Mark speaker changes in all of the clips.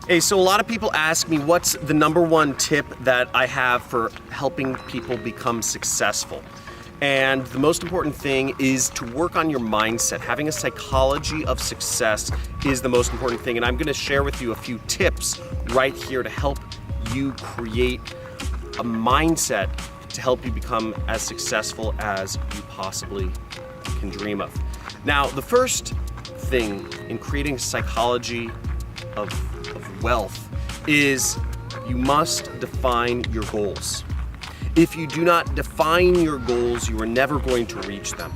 Speaker 1: Hey, so a lot of people ask me what's the number one tip that I have for helping people become successful. And the most important thing is to work on your mindset. Having a psychology of success is the most important thing. And I'm gonna share with you a few tips right here to help you create a mindset to help you become as successful as you possibly can dream of. Now, the first thing in creating psychology of wealth is you must define your goals. If you do not define your goals, you are never going to reach them.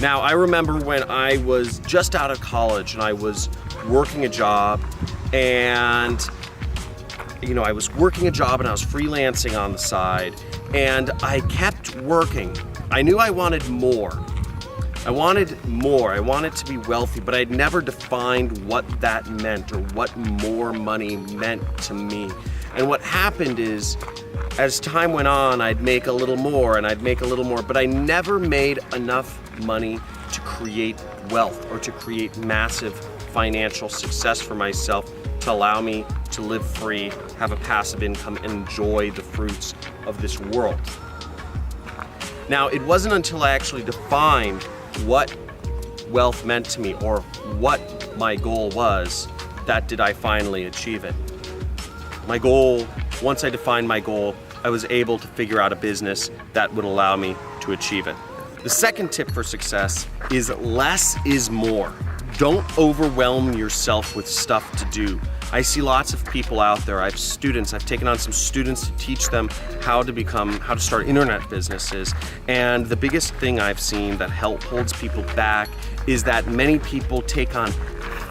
Speaker 1: Now, I remember when I was just out of college and I was working a job and I was working a job and I was freelancing on the side and I kept working. I knew I wanted more. I wanted more. I wanted to be wealthy, but I'd never defined what that meant or what more money meant to me. And what happened is, as time went on, I'd make a little more and I'd make a little more, but I never made enough money to create wealth or to create massive financial success for myself to allow me to live free, have a passive income, and enjoy the fruits of this world. Now, it wasn't until I actually defined what wealth meant to me or what my goal was that did I finally achieve it. My goal, once I defined my goal, I was able to figure out a business that would allow me to achieve it. The second tip for success is less is more. Don't overwhelm yourself with stuff to do. I see lots of people out there. I have students. I've taken on some students to teach them how to start internet businesses. And the biggest thing I've seen that holds people back is that many people take on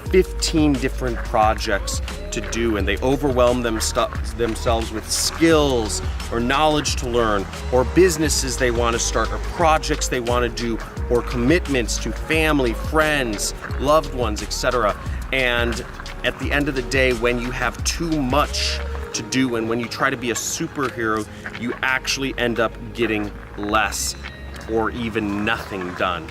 Speaker 1: 15 different projects to do, and they overwhelm themselves with skills or knowledge to learn, or businesses they want to start, or projects they want to do, or commitments to family, friends, loved ones, etc. And at the end of the day, when you have too much to do and when you try to be a superhero, you actually end up getting less or even nothing done.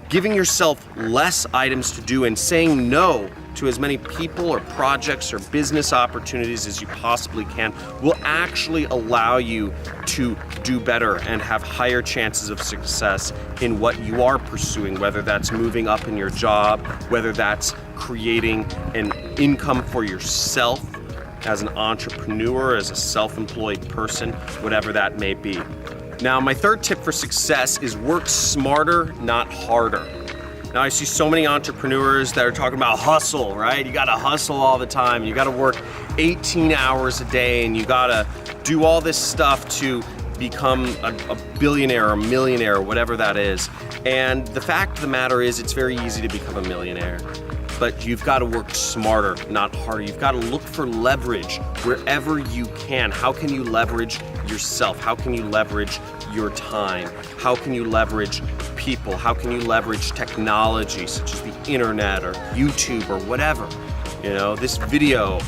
Speaker 1: Giving yourself less items to do and saying no to as many people or projects or business opportunities as you possibly can will actually allow you to do better and have higher chances of success in what you are pursuing, whether that's moving up in your job, whether that's creating an income for yourself as an entrepreneur, as a self-employed person, whatever that may be. Now, my third tip for success is work smarter, not harder. Now, I see so many entrepreneurs that are talking about hustle, right? You gotta hustle all the time. You gotta work 18 hours a day and you gotta do all this stuff to become a billionaire or a millionaire or whatever that is. And the fact of the matter is it's very easy to become a millionaire. But you've got to work smarter, not harder. You've got to look for leverage wherever you can. How can you leverage yourself? How can you leverage your time? How can you leverage people? How can you leverage technology such as the internet or YouTube or whatever? This video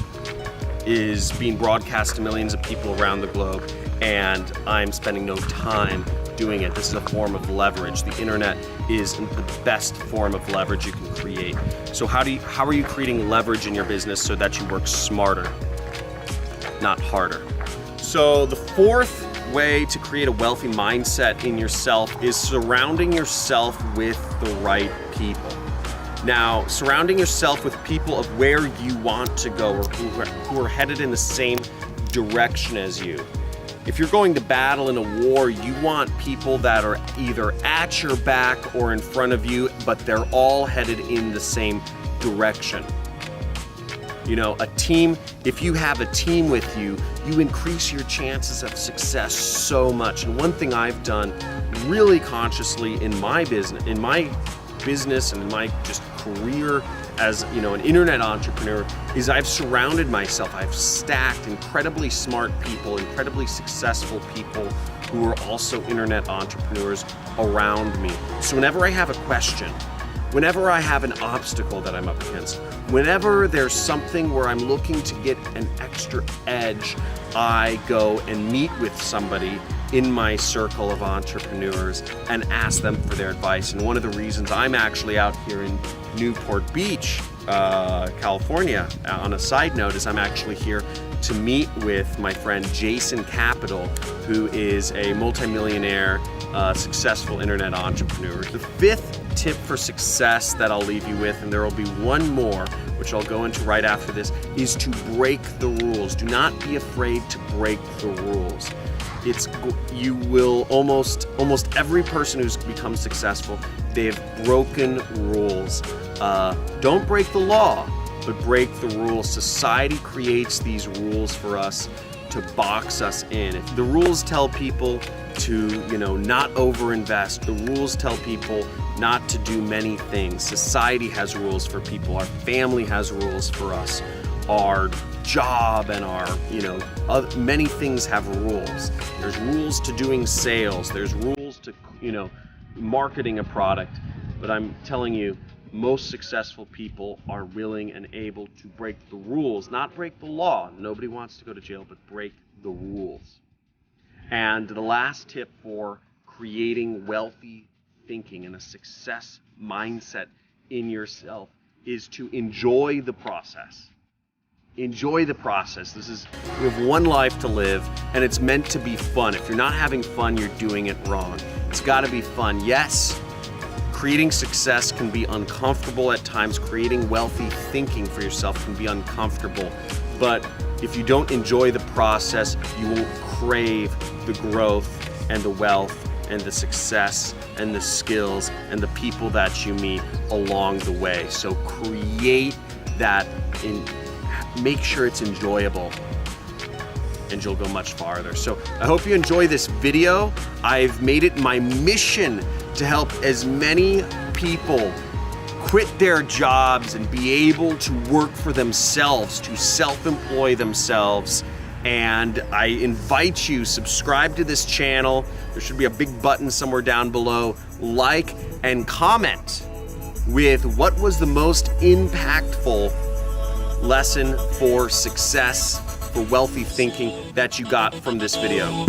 Speaker 1: is being broadcast to millions of people around the globe, and I'm spending no time doing it. This is a form of leverage. The internet is the best form of leverage you can create. So how are you creating leverage in your business so that you work smarter, not harder? So the fourth way to create a wealthy mindset in yourself is surrounding yourself with the right people. Now, surrounding yourself with people of where you want to go or who are headed in the same direction as you. If you're going to battle in a war, you want people that are either at your back or in front of you, but they're all headed in the same direction. A team, if you have a team with you, you increase your chances of success so much. And one thing I've done really consciously in my business and in my just career as an internet entrepreneur is I've surrounded myself, I've stacked incredibly smart people, incredibly successful people who are also internet entrepreneurs around me. So whenever I have a question, whenever I have an obstacle that I'm up against, whenever there's something where I'm looking to get an extra edge, I go and meet with somebody in my circle of entrepreneurs and ask them for their advice. And one of the reasons I'm actually out here in Newport Beach California. On a side note, is I'm actually here to meet with my friend Jason Capital, who is a multimillionaire, successful internet entrepreneur. The fifth tip for success that I'll leave you with, and there will be one more, which I'll go into right after this, is to break the rules. Do not be afraid to break the rules. You will almost every person who's become successful, they have broken rules. Don't break the law, but break the rules. Society creates these rules for us to box us in. If the rules tell people to, not overinvest, the rules tell people not to do many things. Society has rules for people. Our family has rules for us. Our job and our, many things have rules. There's rules to doing sales. There's rules to, marketing a product. But I'm telling you, most successful people are willing and able to break the rules, not break the law. Nobody wants to go to jail, but break the rules. And the last tip for creating wealthy thinking and a success mindset in yourself is to enjoy the process. Enjoy the process. We have one life to live, and it's meant to be fun. If you're not having fun, you're doing it wrong. It's got to be fun. Yes, creating success can be uncomfortable at times. Creating wealthy thinking for yourself can be uncomfortable. But if you don't enjoy the process, you won't crave the growth and the wealth and the success and the skills and the people that you meet along the way. So create that, make sure it's enjoyable, and you'll go much farther. So I hope you enjoy this video. I've made it my mission to help as many people quit their jobs and be able to work for themselves, to self-employ themselves. And I invite you, subscribe to this channel. There should be a big button somewhere down below. Like and comment with what was the most impactful lesson for success, for wealthy thinking that you got from this video.